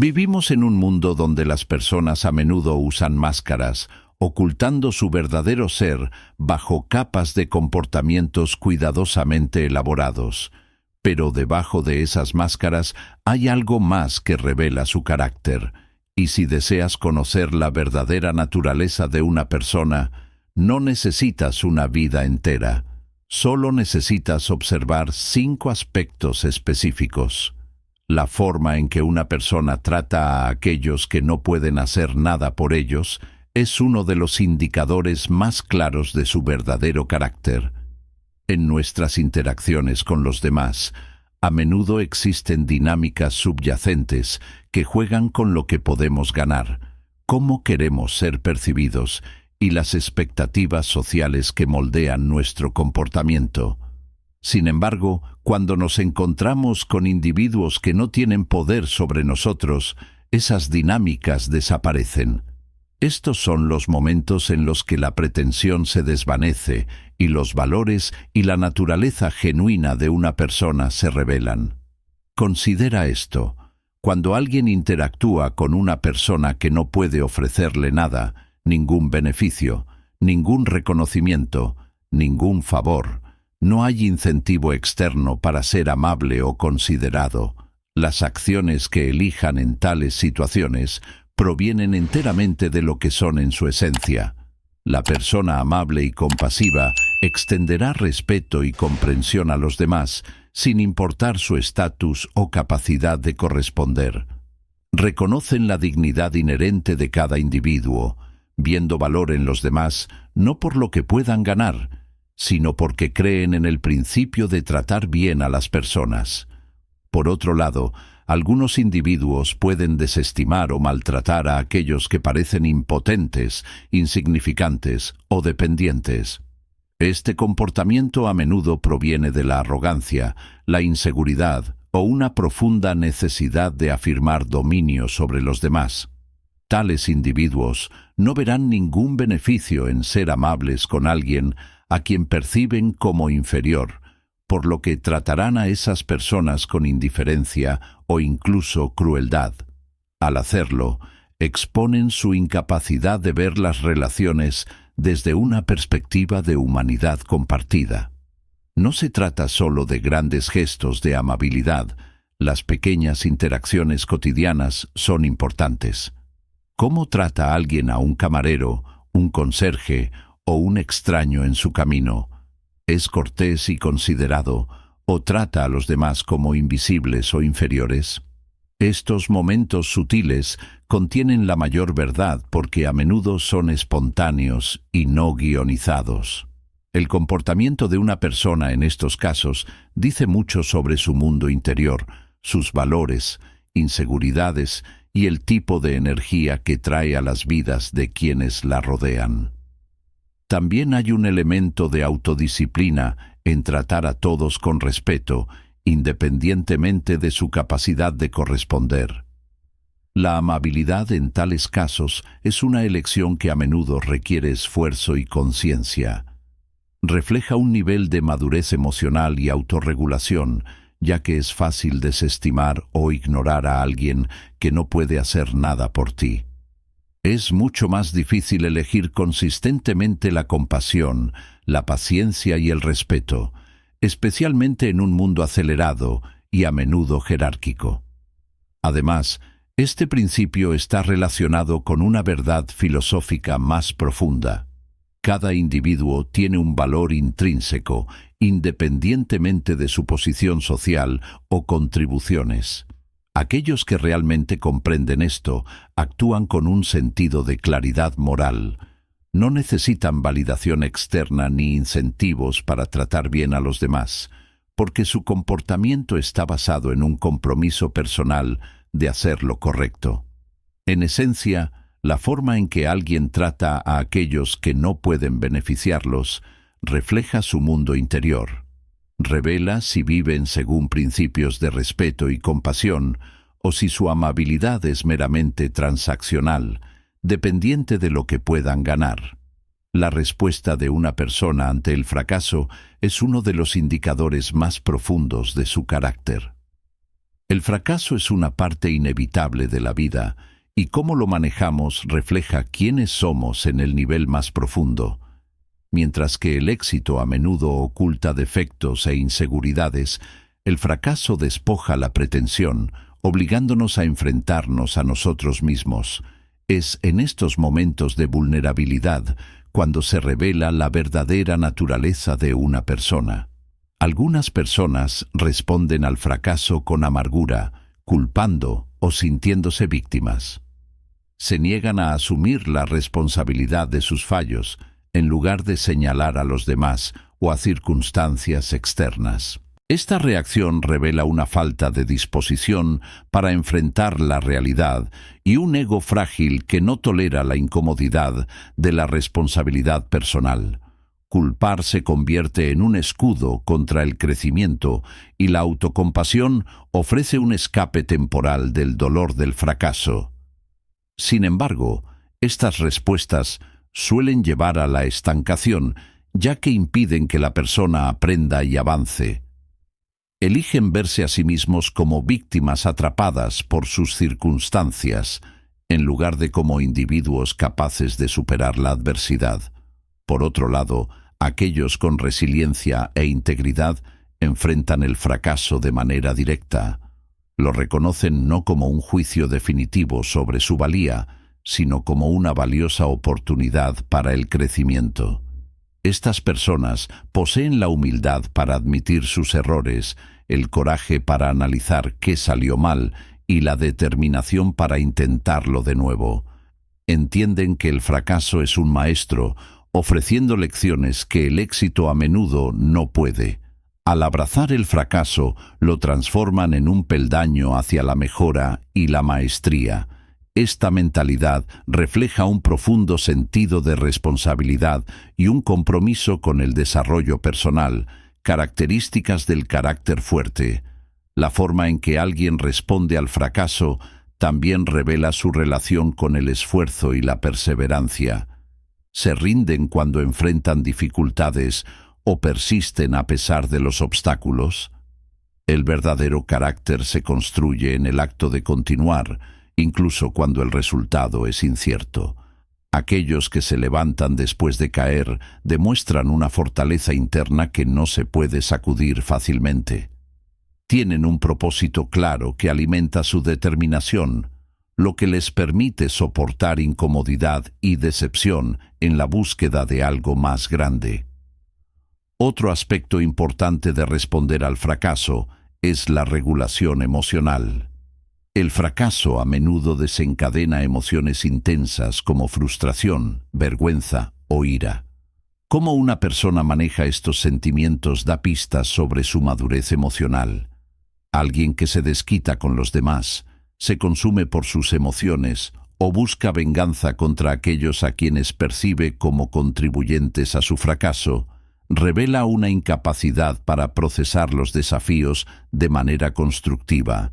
Vivimos en un mundo donde las personas a menudo usan máscaras, ocultando su verdadero ser bajo capas de comportamientos cuidadosamente elaborados. Pero debajo de esas máscaras hay algo más que revela su carácter. Y si deseas conocer la verdadera naturaleza de una persona, no necesitas una vida entera. Solo necesitas observar 5 aspectos específicos. La forma en que una persona trata a aquellos que no pueden hacer nada por ellos es uno de los indicadores más claros de su verdadero carácter. En nuestras interacciones con los demás, a menudo existen dinámicas subyacentes que juegan con lo que podemos ganar, cómo queremos ser percibidos y las expectativas sociales que moldean nuestro comportamiento. Sin embargo, cuando nos encontramos con individuos que no tienen poder sobre nosotros, esas dinámicas desaparecen. Estos son los momentos en los que la pretensión se desvanece y los valores y la naturaleza genuina de una persona se revelan. Considera esto. Cuando alguien interactúa con una persona que no puede ofrecerle nada, ningún beneficio, ningún reconocimiento, ningún favor, no hay incentivo externo para ser amable o considerado. Las acciones que elijan en tales situaciones provienen enteramente de lo que son en su esencia. La persona amable y compasiva extenderá respeto y comprensión a los demás, sin importar su estatus o capacidad de corresponder. Reconocen la dignidad inherente de cada individuo, viendo valor en los demás no por lo que puedan ganar, sino porque creen en el principio de tratar bien a las personas. Por otro lado, algunos individuos pueden desestimar o maltratar a aquellos que parecen impotentes, insignificantes o dependientes. Este comportamiento a menudo proviene de la arrogancia, la inseguridad o una profunda necesidad de afirmar dominio sobre los demás. Tales individuos no verán ningún beneficio en ser amables con alguien a quien perciben como inferior, por lo que tratarán a esas personas con indiferencia o incluso crueldad. Al hacerlo, exponen su incapacidad de ver las relaciones desde una perspectiva de humanidad compartida. No se trata solo de grandes gestos de amabilidad, las pequeñas interacciones cotidianas son importantes. ¿Cómo trata alguien a un camarero, un conserje o un extraño en su camino? ¿Es cortés y considerado o trata a los demás como invisibles o inferiores? Estos momentos sutiles contienen la mayor verdad porque a menudo son espontáneos y no guionizados. El comportamiento de una persona en estos casos dice mucho sobre su mundo interior, sus valores, inseguridades y el tipo de energía que trae a las vidas de quienes la rodean. También hay un elemento de autodisciplina en tratar a todos con respeto, independientemente de su capacidad de corresponder. La amabilidad en tales casos es una elección que a menudo requiere esfuerzo y conciencia. Refleja un nivel de madurez emocional y autorregulación, ya que es fácil desestimar o ignorar a alguien que no puede hacer nada por ti. Es mucho más difícil elegir consistentemente la compasión, la paciencia y el respeto, especialmente en un mundo acelerado y a menudo jerárquico. Además, este principio está relacionado con una verdad filosófica más profunda. Cada individuo tiene un valor intrínseco, independientemente de su posición social o contribuciones. Aquellos que realmente comprenden esto actúan con un sentido de claridad moral. No necesitan validación externa ni incentivos para tratar bien a los demás, porque su comportamiento está basado en un compromiso personal de hacer lo correcto. En esencia, la forma en que alguien trata a aquellos que no pueden beneficiarlos refleja su mundo interior. Revela si viven según principios de respeto y compasión o si su amabilidad es meramente transaccional, dependiente de lo que puedan ganar. La respuesta de una persona ante el fracaso es uno de los indicadores más profundos de su carácter. El fracaso es una parte inevitable de la vida, y cómo lo manejamos refleja quiénes somos en el nivel más profundo. Mientras que el éxito a menudo oculta defectos e inseguridades, el fracaso despoja la pretensión, obligándonos a enfrentarnos a nosotros mismos. Es en estos momentos de vulnerabilidad cuando se revela la verdadera naturaleza de una persona. Algunas personas responden al fracaso con amargura, culpando o sintiéndose víctimas. Se niegan a asumir la responsabilidad de sus fallos, en lugar de señalar a los demás o a circunstancias externas. Esta reacción revela una falta de disposición para enfrentar la realidad y un ego frágil que no tolera la incomodidad de la responsabilidad personal. Culpar se convierte en un escudo contra el crecimiento y la autocompasión ofrece un escape temporal del dolor del fracaso. Sin embargo, estas respuestas suelen llevar a la estancación, ya que impiden que la persona aprenda y avance. Eligen verse a sí mismos como víctimas atrapadas por sus circunstancias, en lugar de como individuos capaces de superar la adversidad. Por otro lado, aquellos con resiliencia e integridad enfrentan el fracaso de manera directa. Lo reconocen no como un juicio definitivo sobre su valía, sino como una valiosa oportunidad para el crecimiento. Estas personas poseen la humildad para admitir sus errores, el coraje para analizar qué salió mal y la determinación para intentarlo de nuevo. Entienden que el fracaso es un maestro, ofreciendo lecciones que el éxito a menudo no puede. Al abrazar el fracaso, lo transforman en un peldaño hacia la mejora y la maestría. Esta mentalidad refleja un profundo sentido de responsabilidad y un compromiso con el desarrollo personal, características del carácter fuerte. La forma en que alguien responde al fracaso también revela su relación con el esfuerzo y la perseverancia. Se rinden cuando enfrentan dificultades o persisten a pesar de los obstáculos. El verdadero carácter se construye en el acto de continuar, incluso cuando el resultado es incierto. Aquellos que se levantan después de caer demuestran una fortaleza interna que no se puede sacudir fácilmente. Tienen un propósito claro que alimenta su determinación, lo que les permite soportar incomodidad y decepción en la búsqueda de algo más grande. Otro aspecto importante de responder al fracaso es la regulación emocional. El fracaso a menudo desencadena emociones intensas como frustración, vergüenza o ira. Cómo una persona maneja estos sentimientos da pistas sobre su madurez emocional. Alguien que se desquita con los demás, se consume por sus emociones o busca venganza contra aquellos a quienes percibe como contribuyentes a su fracaso, revela una incapacidad para procesar los desafíos de manera constructiva.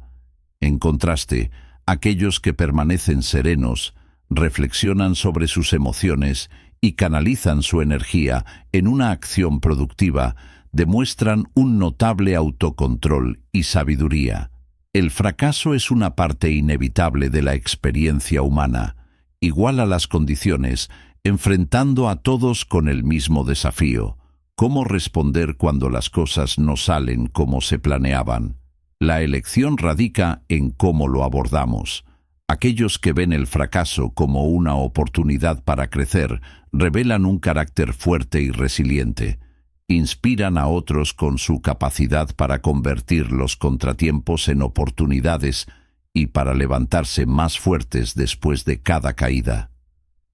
En contraste, aquellos que permanecen serenos, reflexionan sobre sus emociones y canalizan su energía en una acción productiva, demuestran un notable autocontrol y sabiduría. El fracaso es una parte inevitable de la experiencia humana, igual a las condiciones, enfrentando a todos con el mismo desafío: cómo responder cuando las cosas no salen como se planeaban. La elección radica en cómo lo abordamos. Aquellos que ven el fracaso como una oportunidad para crecer revelan un carácter fuerte y resiliente. Inspiran a otros con su capacidad para convertir los contratiempos en oportunidades y para levantarse más fuertes después de cada caída.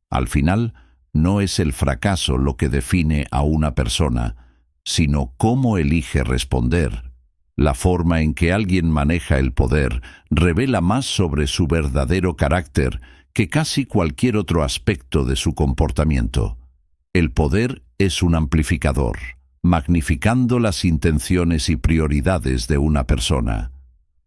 Al final, no es el fracaso lo que define a una persona, sino cómo elige responder. La forma en que alguien maneja el poder revela más sobre su verdadero carácter que casi cualquier otro aspecto de su comportamiento. El poder es un amplificador, magnificando las intenciones y prioridades de una persona.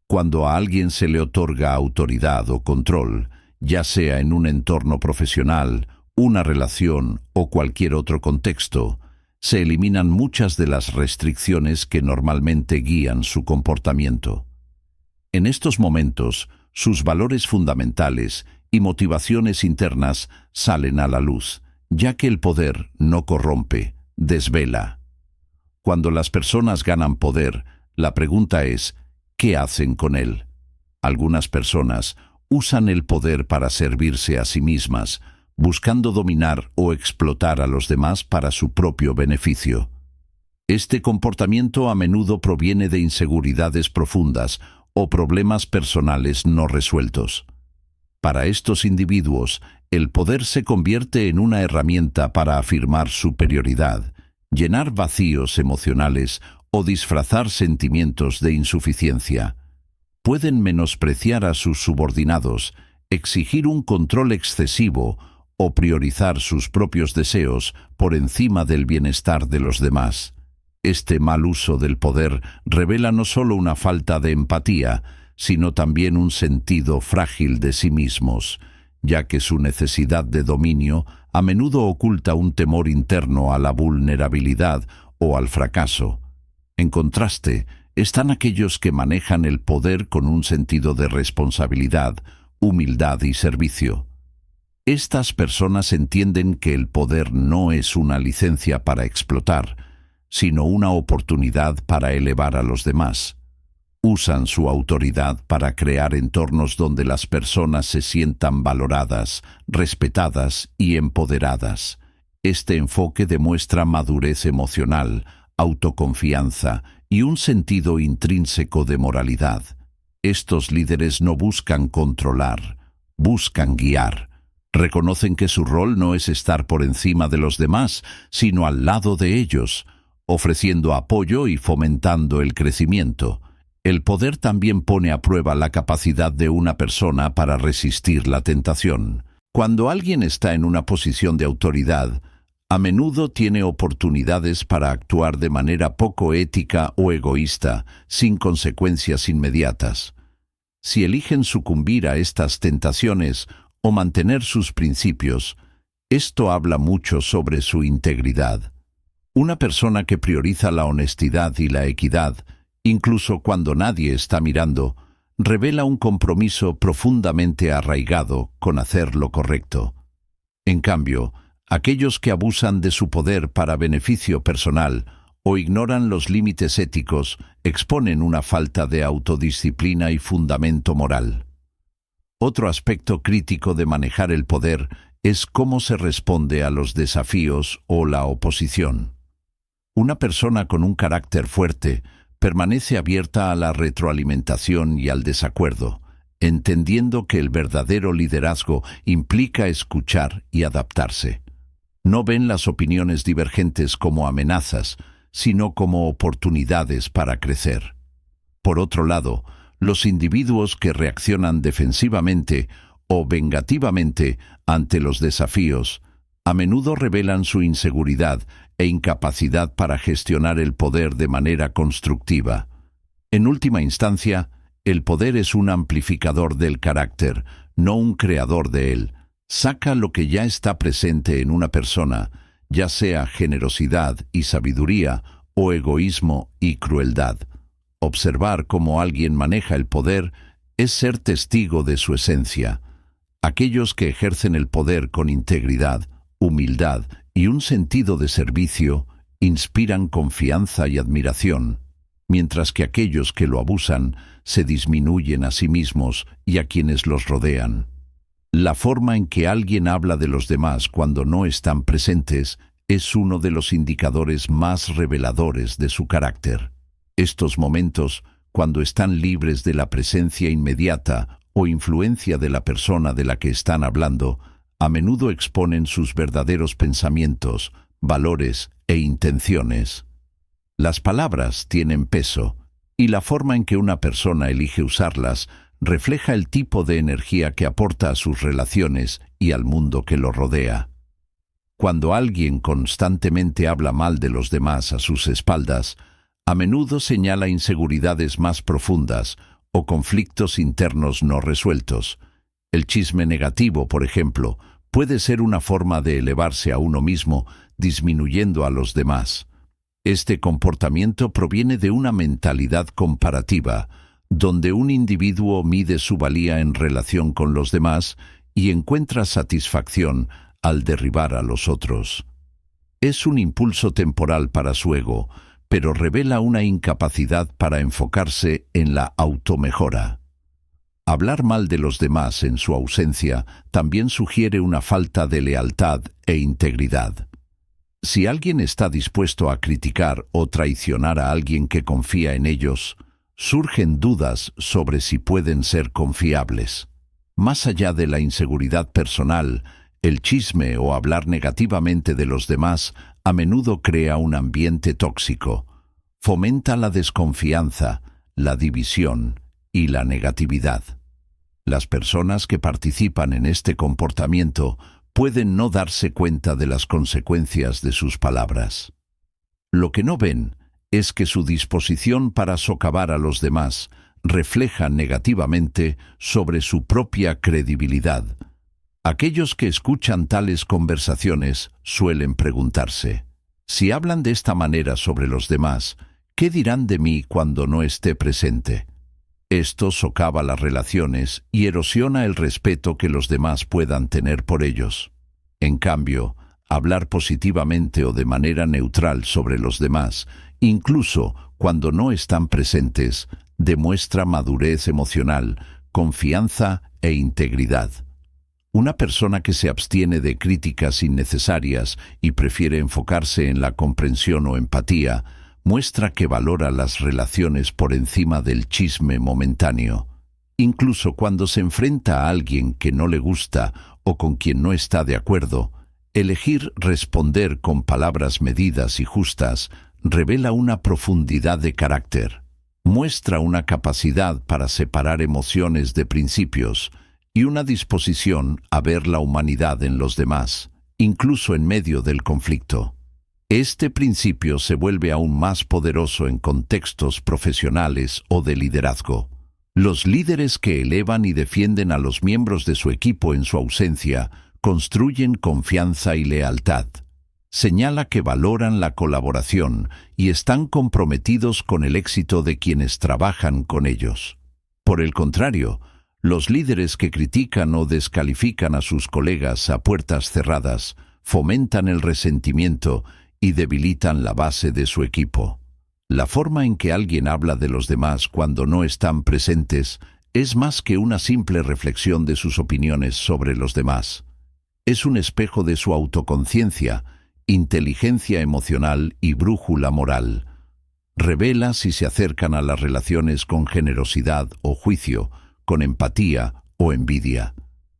Cuando a alguien se le otorga autoridad o control, ya sea en un entorno profesional, una relación o cualquier otro contexto, se eliminan muchas de las restricciones que normalmente guían su comportamiento. En estos momentos, sus valores fundamentales y motivaciones internas salen a la luz, ya que el poder no corrompe, desvela. Cuando las personas ganan poder, la pregunta es, ¿qué hacen con él? Algunas personas usan el poder para servirse a sí mismas, buscando dominar o explotar a los demás para su propio beneficio. Este comportamiento a menudo proviene de inseguridades profundas o problemas personales no resueltos. Para estos individuos, el poder se convierte en una herramienta para afirmar superioridad, llenar vacíos emocionales o disfrazar sentimientos de insuficiencia. Pueden menospreciar a sus subordinados, exigir un control excesivo o priorizar sus propios deseos por encima del bienestar de los demás. Este mal uso del poder revela no solo una falta de empatía, sino también un sentido frágil de sí mismos, ya que su necesidad de dominio a menudo oculta un temor interno a la vulnerabilidad o al fracaso. En contraste, están aquellos que manejan el poder con un sentido de responsabilidad, humildad y servicio. Estas personas entienden que el poder no es una licencia para explotar, sino una oportunidad para elevar a los demás. Usan su autoridad para crear entornos donde las personas se sientan valoradas, respetadas y empoderadas. Este enfoque demuestra madurez emocional, autoconfianza y un sentido intrínseco de moralidad. Estos líderes no buscan controlar, buscan guiar. Reconocen que su rol no es estar por encima de los demás, sino al lado de ellos, ofreciendo apoyo y fomentando el crecimiento. El poder también pone a prueba la capacidad de una persona para resistir la tentación. Cuando alguien está en una posición de autoridad, a menudo tiene oportunidades para actuar de manera poco ética o egoísta, sin consecuencias inmediatas. Si eligen sucumbir a estas tentaciones o mantener sus principios, esto habla mucho sobre su integridad. Una persona que prioriza la honestidad y la equidad, incluso cuando nadie está mirando, revela un compromiso profundamente arraigado con hacer lo correcto. En cambio, aquellos que abusan de su poder para beneficio personal o ignoran los límites éticos exponen una falta de autodisciplina y fundamento moral. Otro aspecto crítico de manejar el poder es cómo se responde a los desafíos o la oposición. Una persona con un carácter fuerte permanece abierta a la retroalimentación y al desacuerdo, entendiendo que el verdadero liderazgo implica escuchar y adaptarse. No ven las opiniones divergentes como amenazas, sino como oportunidades para crecer. Por otro lado, los individuos que reaccionan defensivamente o vengativamente ante los desafíos a menudo revelan su inseguridad e incapacidad para gestionar el poder de manera constructiva. En última instancia, el poder es un amplificador del carácter, no un creador de él. Saca lo que ya está presente en una persona, ya sea generosidad y sabiduría o egoísmo y crueldad. Observar cómo alguien maneja el poder es ser testigo de su esencia. Aquellos que ejercen el poder con integridad, humildad y un sentido de servicio inspiran confianza y admiración, mientras que aquellos que lo abusan se disminuyen a sí mismos y a quienes los rodean. La forma en que alguien habla de los demás cuando no están presentes es uno de los indicadores más reveladores de su carácter. Estos momentos, cuando están libres de la presencia inmediata o influencia de la persona de la que están hablando, a menudo exponen sus verdaderos pensamientos, valores e intenciones. Las palabras tienen peso, y la forma en que una persona elige usarlas refleja el tipo de energía que aporta a sus relaciones y al mundo que lo rodea. Cuando alguien constantemente habla mal de los demás a sus espaldas, a menudo señala inseguridades más profundas o conflictos internos no resueltos. El chisme negativo, por ejemplo, puede ser una forma de elevarse a uno mismo, disminuyendo a los demás. Este comportamiento proviene de una mentalidad comparativa, donde un individuo mide su valía en relación con los demás y encuentra satisfacción al derribar a los otros. Es un impulso temporal para su ego, pero revela una incapacidad para enfocarse en la automejora. Hablar mal de los demás en su ausencia también sugiere una falta de lealtad e integridad. Si alguien está dispuesto a criticar o traicionar a alguien que confía en ellos, surgen dudas sobre si pueden ser confiables. Más allá de la inseguridad personal, el chisme o hablar negativamente de los demás a menudo crea un ambiente tóxico, fomenta la desconfianza, la división y la negatividad. Las personas que participan en este comportamiento pueden no darse cuenta de las consecuencias de sus palabras. Lo que no ven es que su disposición para socavar a los demás refleja negativamente sobre su propia credibilidad. Aquellos que escuchan tales conversaciones suelen preguntarse: si hablan de esta manera sobre los demás, ¿qué dirán de mí cuando no esté presente? Esto socava las relaciones y erosiona el respeto que los demás puedan tener por ellos. En cambio, hablar positivamente o de manera neutral sobre los demás, incluso cuando no están presentes, demuestra madurez emocional, confianza e integridad. Una persona que se abstiene de críticas innecesarias y prefiere enfocarse en la comprensión o empatía, muestra que valora las relaciones por encima del chisme momentáneo. Incluso cuando se enfrenta a alguien que no le gusta o con quien no está de acuerdo, elegir responder con palabras medidas y justas revela una profundidad de carácter. Muestra una capacidad para separar emociones de principios y una disposición a ver la humanidad en los demás, incluso en medio del conflicto. Este principio se vuelve aún más poderoso en contextos profesionales o de liderazgo. Los líderes que elevan y defienden a los miembros de su equipo en su ausencia construyen confianza y lealtad. Señala que valoran la colaboración y están comprometidos con el éxito de quienes trabajan con ellos. Por el contrario, los líderes que critican o descalifican a sus colegas a puertas cerradas fomentan el resentimiento y debilitan la base de su equipo. La forma en que alguien habla de los demás cuando no están presentes es más que una simple reflexión de sus opiniones sobre los demás. Es un espejo de su autoconciencia, inteligencia emocional y brújula moral. Revela si se acercan a las relaciones con generosidad o juicio, con empatía o envidia.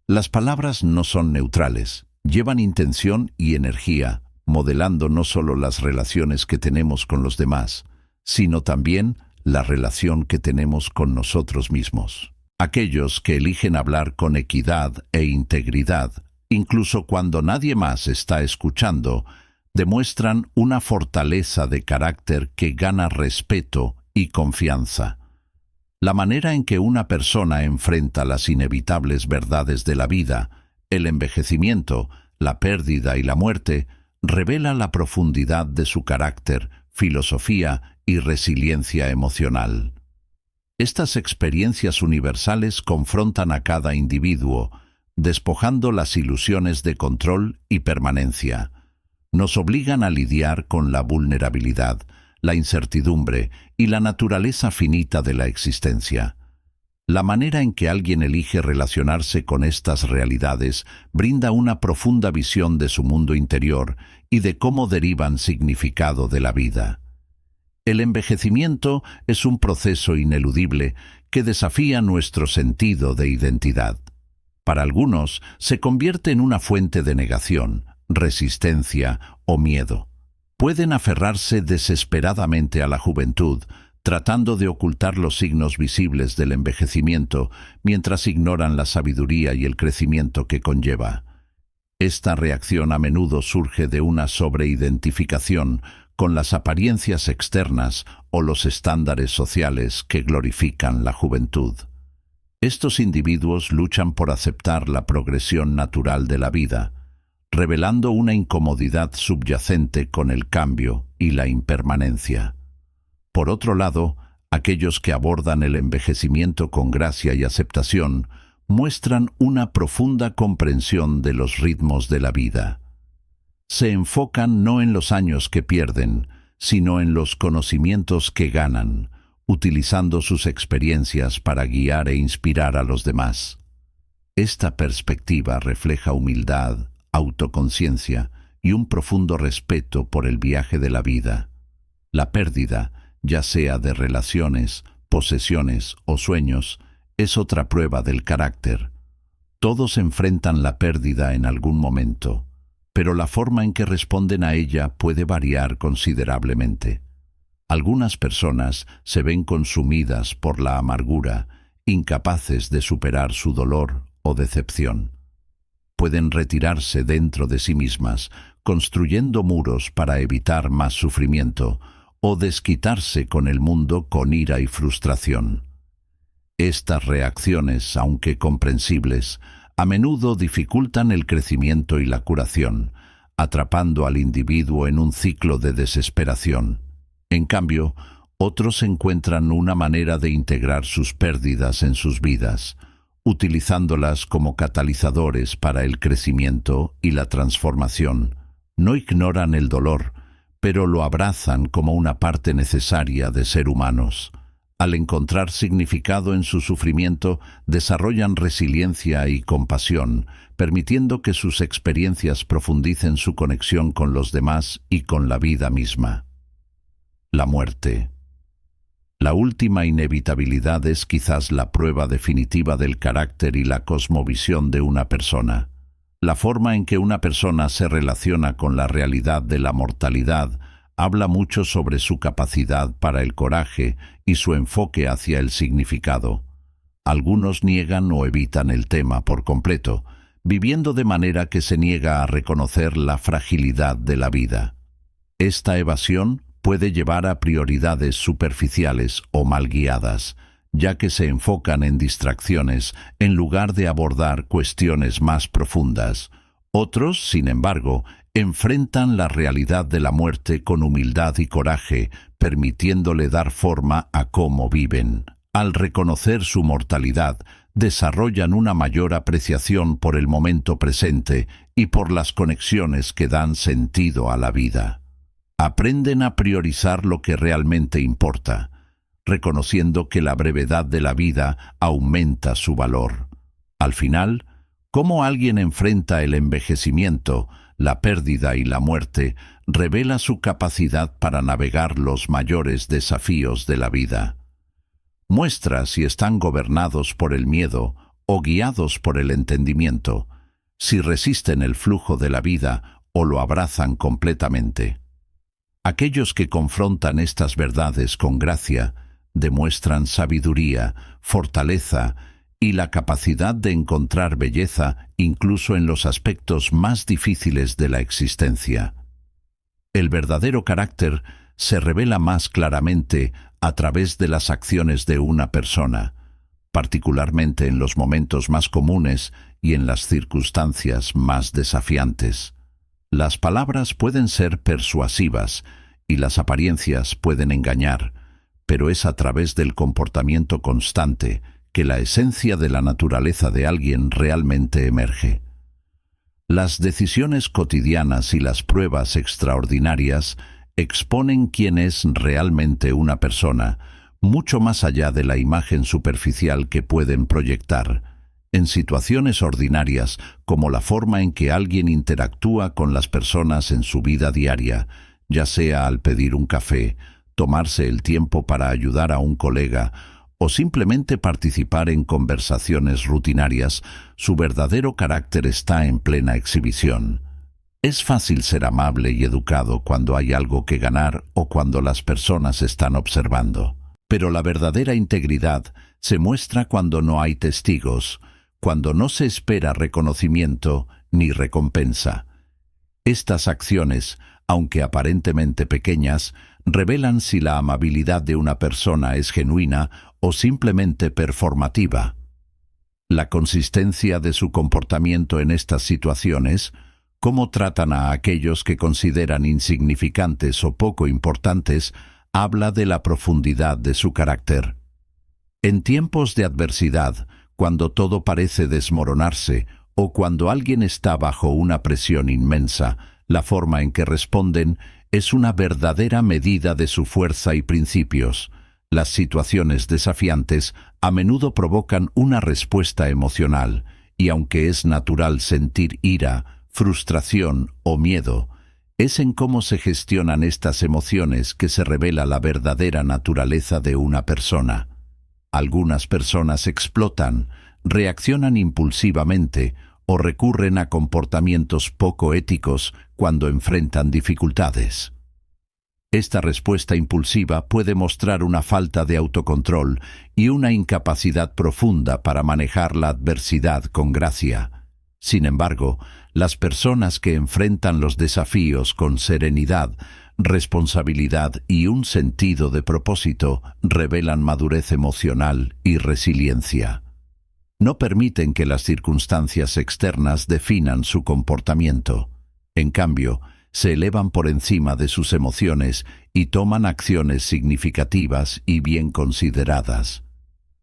Las palabras no son neutrales, llevan intención y energía, modelando no solo las relaciones que tenemos con los demás, sino también la relación que tenemos con nosotros mismos. Aquellos que eligen hablar con equidad e integridad, incluso cuando nadie más está escuchando, demuestran una fortaleza de carácter que gana respeto y confianza. La manera en que una persona enfrenta las inevitables verdades de la vida, el envejecimiento, la pérdida y la muerte, revela la profundidad de su carácter, filosofía y resiliencia emocional. Estas experiencias universales confrontan a cada individuo, despojando las ilusiones de control y permanencia. Nos obligan a lidiar con la vulnerabilidad, la incertidumbre y la naturaleza finita de la existencia. La manera en que alguien elige relacionarse con estas realidades brinda una profunda visión de su mundo interior y de cómo derivan significado de la vida. El envejecimiento es un proceso ineludible que desafía nuestro sentido de identidad. Para algunos, se convierte en una fuente de negación, resistencia o miedo. Pueden aferrarse desesperadamente a la juventud, tratando de ocultar los signos visibles del envejecimiento mientras ignoran la sabiduría y el crecimiento que conlleva. Esta reacción a menudo surge de una sobreidentificación con las apariencias externas o los estándares sociales que glorifican la juventud. Estos individuos luchan por aceptar la progresión natural de la vida, revelando una incomodidad subyacente con el cambio y la impermanencia. Por otro lado, Aquellos que abordan el envejecimiento con gracia y aceptación muestran una profunda comprensión de los ritmos de la vida. Se enfocan no en los años que pierden, sino en los conocimientos que ganan, utilizando sus experiencias para guiar e inspirar a los demás. Esta perspectiva refleja humildad, autoconciencia y un profundo respeto por el viaje de la vida. La pérdida, ya sea de relaciones, posesiones o sueños, es otra prueba del carácter. Todos enfrentan la pérdida en algún momento, pero la forma en que responden a ella puede variar considerablemente. Algunas personas se ven consumidas por la amargura, incapaces de superar su dolor o decepción. Pueden retirarse dentro de sí mismas, construyendo muros para evitar más sufrimiento, o desquitarse con el mundo con ira y frustración. Estas reacciones, aunque comprensibles, a menudo dificultan el crecimiento y la curación, atrapando al individuo en un ciclo de desesperación. En cambio, otros encuentran una manera de integrar sus pérdidas en sus vidas, utilizándolas como catalizadores para el crecimiento y la transformación. No ignoran el dolor, pero lo abrazan como una parte necesaria de ser humanos. Al encontrar significado en su sufrimiento, desarrollan resiliencia y compasión, permitiendo que sus experiencias profundicen su conexión con los demás y con la vida misma. La muerte. La última inevitabilidad es quizás la prueba definitiva del carácter y la cosmovisión de una persona. La forma en que una persona se relaciona con la realidad de la mortalidad habla mucho sobre su capacidad para el coraje y su enfoque hacia el significado. Algunos niegan o evitan el tema por completo, viviendo de manera que se niega a reconocer la fragilidad de la vida. Esta evasión puede llevar a prioridades superficiales o mal guiadas, ya que se enfocan en distracciones en lugar de abordar cuestiones más profundas. Otros, sin embargo, enfrentan la realidad de la muerte con humildad y coraje, permitiéndole dar forma a cómo viven. Al reconocer su mortalidad, desarrollan una mayor apreciación por el momento presente y por las conexiones que dan sentido a la vida. Aprenden a priorizar lo que realmente importa, reconociendo que la brevedad de la vida aumenta su valor. Al final, cómo alguien enfrenta el envejecimiento, la pérdida y la muerte, revela su capacidad para navegar los mayores desafíos de la vida. Muestra si están gobernados por el miedo o guiados por el entendimiento, si resisten el flujo de la vida o lo abrazan completamente. Aquellos que confrontan estas verdades con gracia demuestran sabiduría, fortaleza y la capacidad de encontrar belleza incluso en los aspectos más difíciles de la existencia. El verdadero carácter se revela más claramente a través de las acciones de una persona, particularmente en los momentos más comunes y en las circunstancias más desafiantes. Las palabras pueden ser persuasivas y las apariencias pueden engañar, pero es a través del comportamiento constante que la esencia de la naturaleza de alguien realmente emerge. Las decisiones cotidianas y las pruebas extraordinarias exponen quién es realmente una persona, mucho más allá de la imagen superficial que pueden proyectar. En situaciones ordinarias, como la forma en que alguien interactúa con las personas en su vida diaria, ya sea al pedir un café, tomarse el tiempo para ayudar a un colega o simplemente participar en conversaciones rutinarias, su verdadero carácter está en plena exhibición. Es fácil ser amable y educado cuando hay algo que ganar o cuando las personas están observando. Pero la verdadera integridad se muestra cuando no hay testigos, cuando no se espera reconocimiento ni recompensa. Estas acciones, aunque aparentemente pequeñas, revelan si la amabilidad de una persona es genuina o simplemente performativa. La consistencia de su comportamiento en estas situaciones, cómo tratan a aquellos que consideran insignificantes o poco importantes, habla de la profundidad de su carácter. En tiempos de adversidad, cuando todo parece desmoronarse o cuando alguien está bajo una presión inmensa, la forma en que responden es una verdadera medida de su fuerza y principios. Las situaciones desafiantes a menudo provocan una respuesta emocional, y aunque es natural sentir ira, frustración o miedo, es en cómo se gestionan estas emociones que se revela la verdadera naturaleza de una persona. Algunas personas explotan, reaccionan impulsivamente o recurren a comportamientos poco éticos cuando enfrentan dificultades. Esta respuesta impulsiva puede mostrar una falta de autocontrol y una incapacidad profunda para manejar la adversidad con gracia. Sin embargo, las personas que enfrentan los desafíos con serenidad, responsabilidad y un sentido de propósito revelan madurez emocional y resiliencia. No permiten que las circunstancias externas definan su comportamiento. En cambio, se elevan por encima de sus emociones y toman acciones significativas y bien consideradas.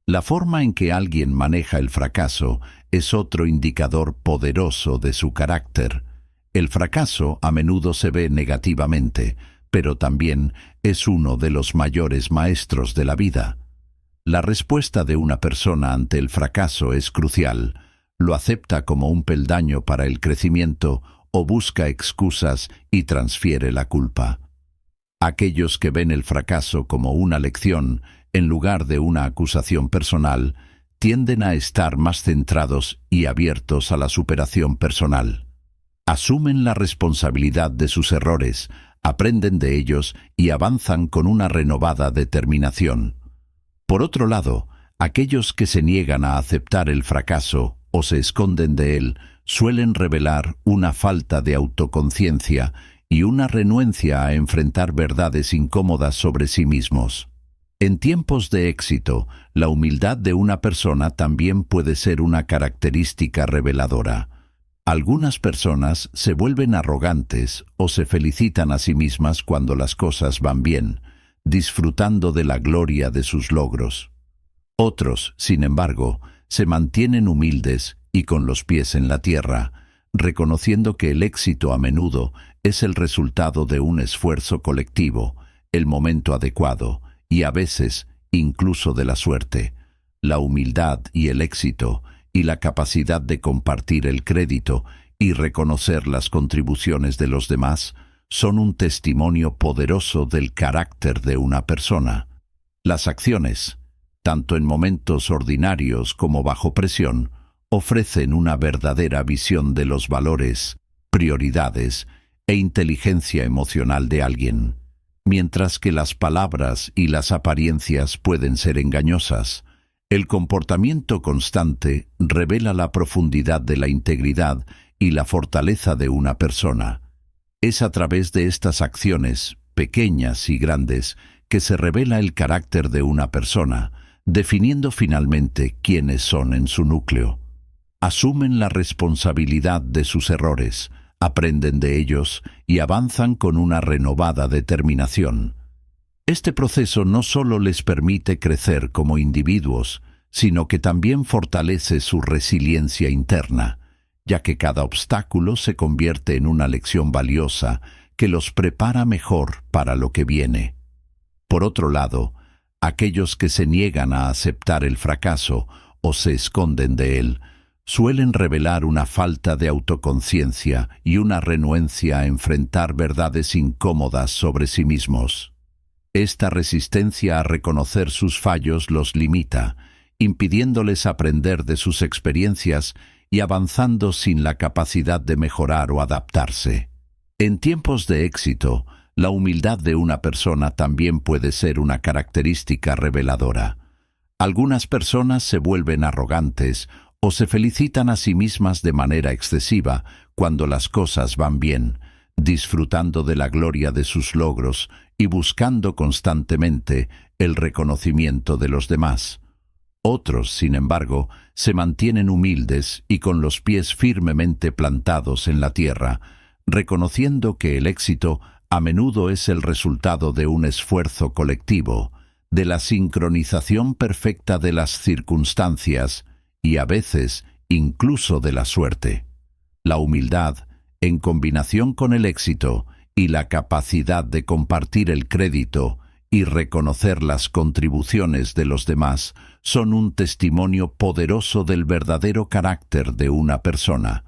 La forma en que alguien maneja el fracaso es otro indicador poderoso de su carácter. El fracaso a menudo se ve negativamente, pero también es uno de los mayores maestros de la vida. La respuesta de una persona ante el fracaso es crucial. Lo acepta como un peldaño para el crecimiento o busca excusas y transfiere la culpa. Aquellos que ven el fracaso como una lección en lugar de una acusación personal tienden a estar más centrados y abiertos a la superación personal. Asumen la responsabilidad de sus errores, aprenden de ellos y avanzan con una renovada determinación. Por otro lado, aquellos que se niegan a aceptar el fracaso o se esconden de él suelen revelar una falta de autoconciencia y una renuencia a enfrentar verdades incómodas sobre sí mismos. En tiempos de éxito, la humildad de una persona también puede ser una característica reveladora. Algunas personas se vuelven arrogantes o se felicitan a sí mismas cuando las cosas van bien, disfrutando de la gloria de sus logros. Otros, sin embargo, se mantienen humildes y con los pies en la tierra, reconociendo que el éxito a menudo es el resultado de un esfuerzo colectivo, el momento adecuado y a veces incluso de la suerte. La humildad y el éxito y la capacidad de compartir el crédito y reconocer las contribuciones de los demás son un testimonio poderoso del carácter de una persona. Las acciones, tanto en momentos ordinarios como bajo presión, ofrecen una verdadera visión de los valores, prioridades e inteligencia emocional de alguien. Mientras que las palabras y las apariencias pueden ser engañosas, el comportamiento constante revela la profundidad de la integridad y la fortaleza de una persona. Es a través de estas acciones, pequeñas y grandes, que se revela el carácter de una persona, definiendo finalmente quiénes son en su núcleo. Asumen la responsabilidad de sus errores, aprenden de ellos y avanzan con una renovada determinación. Este proceso no solo les permite crecer como individuos, sino que también fortalece su resiliencia interna, ya que cada obstáculo se convierte en una lección valiosa que los prepara mejor para lo que viene. Por otro lado, aquellos que se niegan a aceptar el fracaso o se esconden de él, suelen revelar una falta de autoconciencia y una renuencia a enfrentar verdades incómodas sobre sí mismos. Esta resistencia a reconocer sus fallos los limita, impidiéndoles aprender de sus experiencias y avanzando sin la capacidad de mejorar o adaptarse. En tiempos de éxito, la humildad de una persona también puede ser una característica reveladora. Algunas personas se vuelven arrogantes o se felicitan a sí mismas de manera excesiva cuando las cosas van bien, disfrutando de la gloria de sus logros y buscando constantemente el reconocimiento de los demás. Otros, sin embargo, se mantienen humildes y con los pies firmemente plantados en la tierra, reconociendo que el éxito a menudo es el resultado de un esfuerzo colectivo, de la sincronización perfecta de las circunstancias y a veces incluso de la suerte. La humildad, en combinación con el éxito y la capacidad de compartir el crédito y reconocer las contribuciones de los demás, son un testimonio poderoso del verdadero carácter de una persona.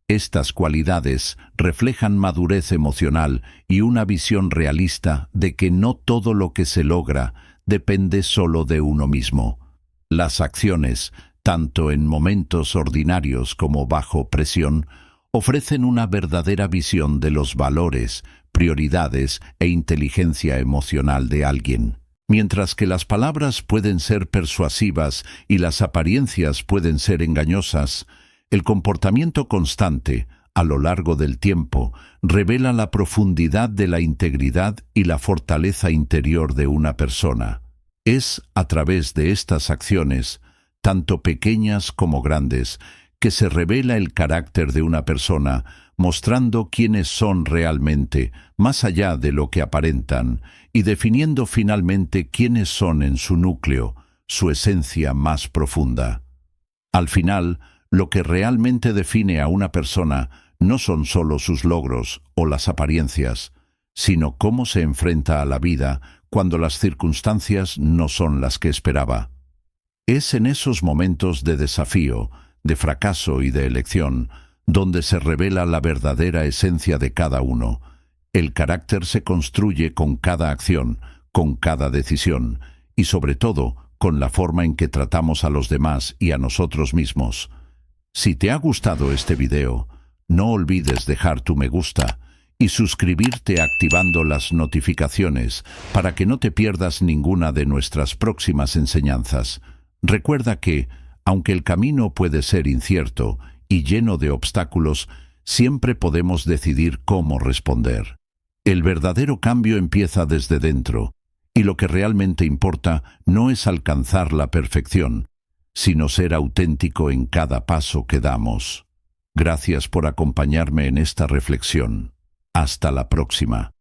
Estas cualidades reflejan madurez emocional y una visión realista de que no todo lo que se logra depende solo de uno mismo. Las acciones, tanto en momentos ordinarios como bajo presión, ofrecen una verdadera visión de los valores, prioridades e inteligencia emocional de alguien. Mientras que las palabras pueden ser persuasivas y las apariencias pueden ser engañosas, el comportamiento constante, a lo largo del tiempo, revela la profundidad de la integridad y la fortaleza interior de una persona. Es a través de estas acciones, tanto pequeñas como grandes, que se revela el carácter de una persona, mostrando quiénes son realmente, más allá de lo que aparentan, y definiendo finalmente quiénes son en su núcleo, su esencia más profunda. Al final, lo que realmente define a una persona no son solo sus logros o las apariencias, sino cómo se enfrenta a la vida cuando las circunstancias no son las que esperaba. Es en esos momentos de desafío, de fracaso y de elección, donde se revela la verdadera esencia de cada uno. El carácter se construye con cada acción, con cada decisión, y sobre todo, con la forma en que tratamos a los demás y a nosotros mismos. Si te ha gustado este video, no olvides dejar tu me gusta y suscribirte activando las notificaciones para que no te pierdas ninguna de nuestras próximas enseñanzas. Recuerda que, aunque el camino puede ser incierto y lleno de obstáculos, siempre podemos decidir cómo responder. El verdadero cambio empieza desde dentro, y lo que realmente importa no es alcanzar la perfección, sino ser auténtico en cada paso que damos. Gracias por acompañarme en esta reflexión. Hasta la próxima.